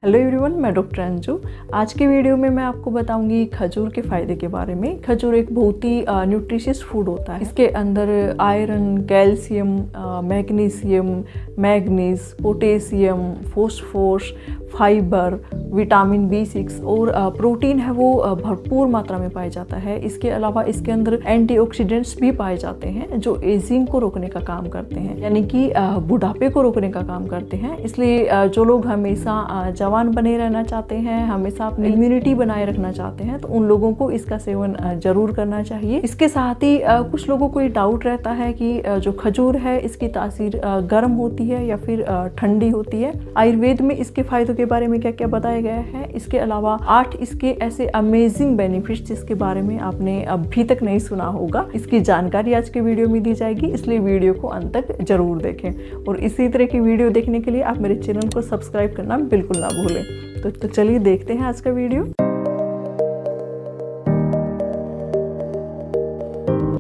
Hello everyone, मैं doctor Anju. आज के वीडियो में मैं आपको बताऊंगी खजूर के फ़ायदे के बारे में। खजूर एक बहुत ही न्यूट्रिशियस फूड होता है। इसके अंदर iron, calcium, magnesium, manganese, potassium, phosphorus, fibre, vitamin B6 और प्रोटीन है वो भरपूर मात्रा में पाया जाता है। इसके अलावा इसके अंदर एंटीऑक्सीडेंट्स भी पाए जाते हैं जो एजिंग को रोकने का काम करते हैं, यानी कि बुढ़ापे को रोकने का काम करते हैं। इसलिए जो लोग हमेशा जवान बने रहना चाहते हैं, हमेशा अपनी इम्यूनिटी बनाए रखना चाहते हैं, तो उन लोगों को इसका सेवन जरूर करना चाहिए। इसके साथ ही कुछ लोगों को ये डाउट रहता है कि जो खजूर है इसकी तासीर गर्म होती है या फिर ठंडी होती है। आयुर्वेद में इसके फायदों के बारे में क्या क्या बताया गया है। इसके अलावा 8 इसके ऐसे अमेजिंग बेनिफिट्स जिसके बारे में आपने अभी तक नहीं सुना होगा, इसकी जानकारी आज के वीडियो में दी जाएगी। इसलिए वीडियो को अंत तक जरूर देखें और इसी तरह की वीडियो देखने के लिए आप मेरे चैनल को सब्सक्राइब करना बिल्कुल ना भूलें। तो चलिए देखते हैं आज का वीडियो।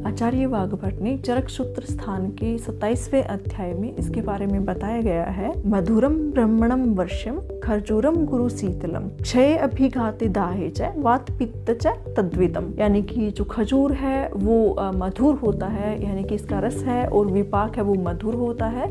आचार्य वाघभट्ट ने चरक सूत्र स्थान के 27वें अध्याय में इसके बारे में बताया गया है। मधुरम ब्रह्मणम वर्षम खरजूरम गुरु शीतलम क्षय अभिघाते दाहे च वात पित्त च तद्वितम। यानी कि जो खजूर है वो मधुर होता है, यानी कि इसका रस है और विपाक है वो मधुर होता है।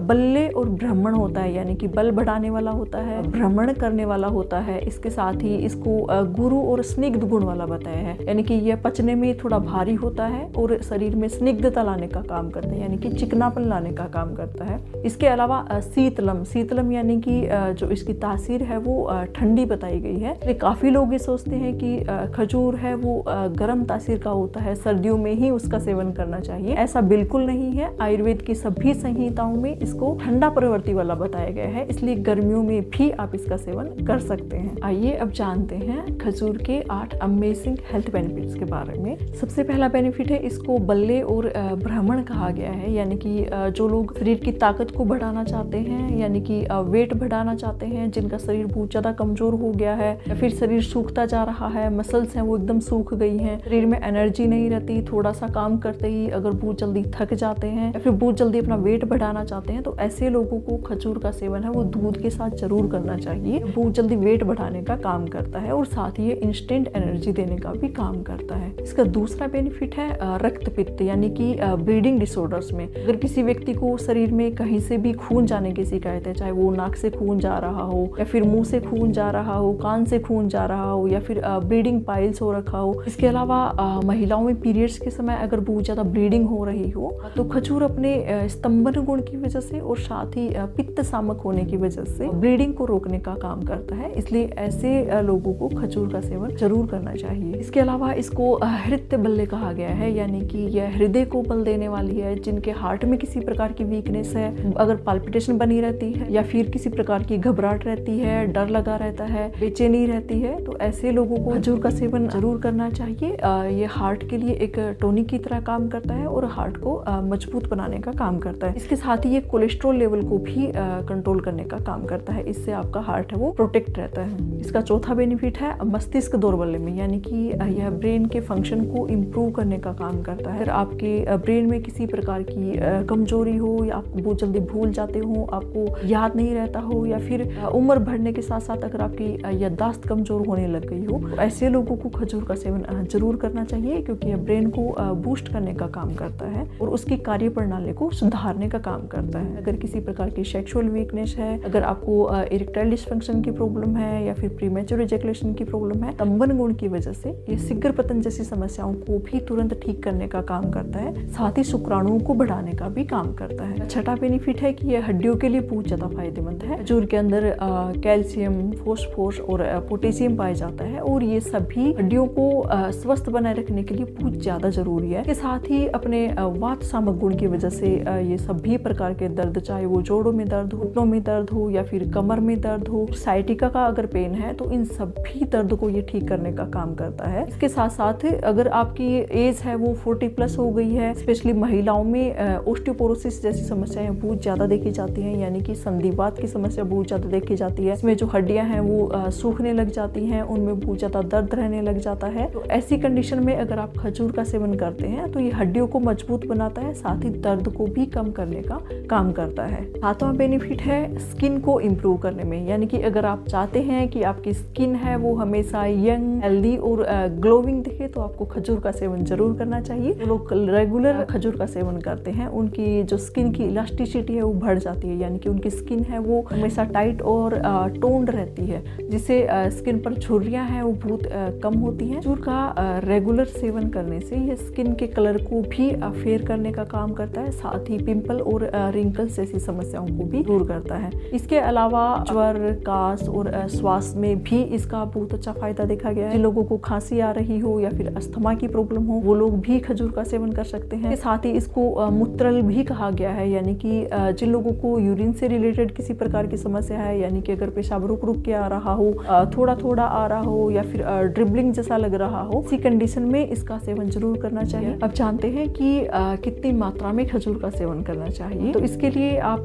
बल्ले और ब्राह्मण होता है, यानी कि बल बढ़ाने वाला होता है, भ्रमण करने वाला होता है। इसके साथ ही इसको गुरु और स्निग्ध गुण वाला बताया है, यानी कि यह पचने में थोड़ा भारी होता है और शरीर में स्निग्धता लाने का काम करता है, यानी कि चिकनापन लाने का काम करता है। इसके अलावा शीतलम यानी कि जो इसकी तासीर है वो ठंडी बताई गई है। तो काफी लोग ये सोचते हैं कि खजूर है वो गर्म तासीर का होता है, सर्दियों में ही उसका सेवन करना चाहिए। ऐसा बिल्कुल नहीं है। आयुर्वेद की सभी संहिताओं में इसको ठंडा प्रवृत्ति वाला बताया गया है, इसलिए गर्मियों में भी आप इसका सेवन कर सकते हैं। आइए अब जानते हैं खजूर के 8 अमेजिंग हेल्थ बेनिफिट्स के बारे में। सबसे पहला बेनिफिट है, इसको बल्ले और भ्रमण कहा गया है, यानी कि जो लोग शरीर की ताकत को बढ़ाना चाहते हैं, यानी कि वेट बढ़ाना चाहते हैं, जिनका शरीर बहुत ज्यादा कमजोर हो गया है या फिर शरीर सूखता जा रहा है, मसल्स हैं वो एकदम सूख गई हैं, शरीर में एनर्जी नहीं रहती, थोड़ा सा काम करते ही अगर बहुत जल्दी थक जाते हैं या फिर बहुत जल्दी अपना वेट बढ़ाना चाहते हैं, तो ऐसे लोगों को खजूर का सेवन है वो दूध के साथ जरूर करना चाहिए। बहुत जल्दी वेट बढ़ाने का काम करता है और साथ ही ये इंस्टेंट एनर्जी देने का भी काम करता है। इसका दूसरा बेनिफिट है रक्त पित्त, यानी कि ब्लीडिंग डिसऑर्डर्स में अगर किसी व्यक्ति को शरीर में कहीं से भी खून जाने की शिकायत है, चाहे वो नाक से खून जा रहा हो या फिर मुंह से खून जा रहा हो, कान से खून जा रहा हो या फिर ब्लीडिंग पाइल्स हो रखा हो। इसके अलावा महिलाओं में पीरियड्स के समय अगर बहुत ज्यादा ब्लीडिंग हो रही हो तो खजूर अपने स्तंभन गुण की वजह से और साथ ही पित्त सामक होने की वजह से ब्लीडिंग को रोकने का काम करता है। इसलिए ऐसे लोगों को खजूर का सेवन जरूर करना चाहिए। इसके अलावा इसको हृदय बल्ले कहा गया है, यानी कि यह हृदय को बल देने वाली है। जिनके हार्ट में किसी प्रकार की वीकनेस है, अगर पाल्पिटेशन बनी रहती है या फिर किसी प्रकार की घबराहट रहती है, डर लगा रहता है, बेचैनी रहती है, तो ऐसे लोगों को खजूर का सेवन जरूर करना चाहिए। ये हार्ट के लिए एक टॉनिक की तरह काम करता है और हार्ट को मजबूत बनाने का काम करता है। इसके साथ ही ये कोलेस्ट्रॉल लेवल को भी कंट्रोल करने का काम करता है। इससे आपका हार्ट है वो प्रोटेक्ट रहता है। इसका चौथा बेनिफिट है मस्तिष्क दौर्बल्य में, यानी कि यह ब्रेन के फंक्शन को इम्प्रूव करने का काम करता है। अगर आपके ब्रेन में किसी प्रकार की कमजोरी हो या आप बहुत जल्दी भूल जाते हो, आपको याद नहीं रहता हो या फिर उम्र बढ़ने के साथ साथ अगर आपकी याददाश्त कमजोर होने लग गई हो, तो ऐसे लोगों को खजूर का सेवन जरूर करना चाहिए, क्योंकि यह ब्रेन को बूस्ट करने का काम करता है और उसकी कार्य प्रणाली को सुधारने का काम करता है। अगर किसी प्रकार की सेक्सुअल वीकनेस है, अगर आपको इरेक्टाइल डिसफंक्शन की प्रॉब्लम है या फिर प्रीमेच्योर इजैकुलेशन की प्रॉब्लम है, स्तंभन गुण की वजह से ये शीघ्र पतन जैसी समस्याओं को भी तुरंत ठीक करने का काम करता है। साथ ही शुक्राणुओं को बढ़ाने का भी काम करता है। छठा बेनिफिट है कि यह हड्डियों के लिए बहुत ज्यादा फायदेमंद है। खजूर के अंदर कैल्शियम, फॉस्फोरस और पोटेशियम पाया जाता है और ये सभी हड्डियों को स्वस्थ बनाए रखने के लिए बहुत ज्यादा जरूरी है। इसके साथ ही अपने वात सामक गुण की वजह से ये सभी प्रकार के दर्द, चाहे वो जोड़ों में दर्द हो, घुटनों में दर्द हो या फिर कमर में दर्द हो, साइटिका का अगर पेन है, तो इन सभी दर्द को ये ठीक करने का काम करता है। इसके साथ साथ अगर आपकी एज है वो 40+ हो गई है, स्पेशली महिलाओं में ऑस्टियोपोरोसिस जैसी समस्याएं बहुत ज्यादा देखी जाती हैं, यानी कि संधिवात की समस्या बहुत ज्यादा देखी जाती है। इसमें जो हड्डियां हैं वो सूखने लग जाती हैं, उनमें बहुत ज़्यादा दर्द रहने लग जाता है। तो ऐसी कंडीशन में अगर आप खजूर का सेवन करते हैं तो ये हड्डियों को मजबूत बनाता है, साथ ही दर्द को भी कम करने का काम करता है। सातवां बेनिफिट है स्किन को इम्प्रूव करने में, यानी कि अगर आप चाहते हैं कि आपकी स्किन है वो हमेशा यंग, हेल्दी और ग्लोइंग दिखे तो आपको खजूर का सेवन जरूर करना चाहिए। जो लोग रेगुलर खजूर का सेवन करते हैं उनकी जो स्किन की इलास्टिसिटी है वो बढ़ जाती है, यानी कि उनकी स्किन है वो हमेशा टाइट और टोन्ड रहती है, जिससे स्किन पर झुर्रियां हैं वो बहुत कम होती हैं। खजूर का रेगुलर सेवन करने से ये स्किन के कलर को भी फेयर करने का काम करता है, साथ ही पिंपल और रिंकल्स जैसी समस्याओं को भी दूर करता है। इसके अलावा ज्वर, कास और श्वास में भी इसका बहुत अच्छा फायदा देखा गया है। जिन लोगों को खांसी आ रही हो या फिर अस्थमा की प्रॉब्लम हो वो लोग भी खजूर का सेवन कर सकते हैं। साथ ही इसको मूत्रल भी कहा गया है, यानी कि जिन लोगों को यूरिन से रिलेटेड किसी प्रकार की समस्या है, यानी कि अगर पेशाब रुक रुक के आ रहा हो, थोड़ा थोड़ा आ रहा हो या फिर ड्रिबलिंग जैसा लग रहा हो, इसी कंडीशन में इसका सेवन जरूर करना चाहिए। अब जानते हैं कि कितनी मात्रा में खजूर का सेवन करना चाहिए। तो इसके लिए आप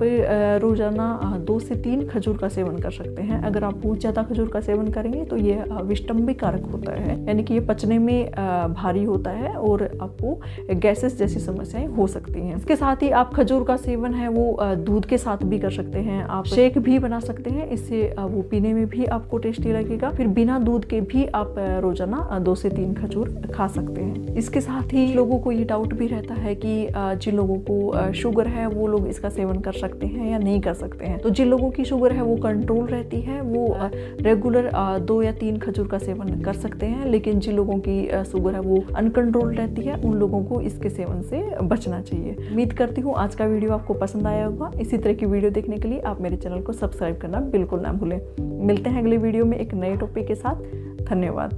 रोजाना 2 से 3 खजूर का सेवन कर सकते हैं। अगर आप बहुत ज्यादा खजूर का सेवन करेंगे तो ये विषंबी कारक होता है, यानी कि ये पचने में भारी होता है और आपको गैसेस जैसी समस्याएं हो सकती हैं। इसके साथ ही आप खजूर का सेवन है वो दूध के साथ भी कर सकते हैं। आप शेक भी बना सकते हैं, इससे वो पीने में भी आपको टेस्टी लगेगा। फिर बिना दूध के भी आप रोजाना 2 से 3 खजूर खा सकते हैं। इसके साथ ही लोगों को ये डाउट भी रहता है कि जिन लोगों को शुगर है वो लोग इसका सेवन कर सकते हैं या नहीं कर सकते हैं। तो जिन लोगों की शुगर है वो कंट्रोल रहती है वो रेगुलर 2 या 3 खजूर का सेवन कर सकते हैं, लेकिन जिन लोगों की शुगर है वो अनकंट्रोल रहती है उन लोगों को इसके सेवन से बचना चाहिए। उम्मीद करती हूँ आज का वीडियो आपको पसंद आया होगा। इसी तरह की वीडियो देखने के लिए आप मेरे चैनल को सब्सक्राइब करना बिल्कुल ना भूलें। मिलते हैं अगले वीडियो में एक नए टॉपिक के साथ। धन्यवाद।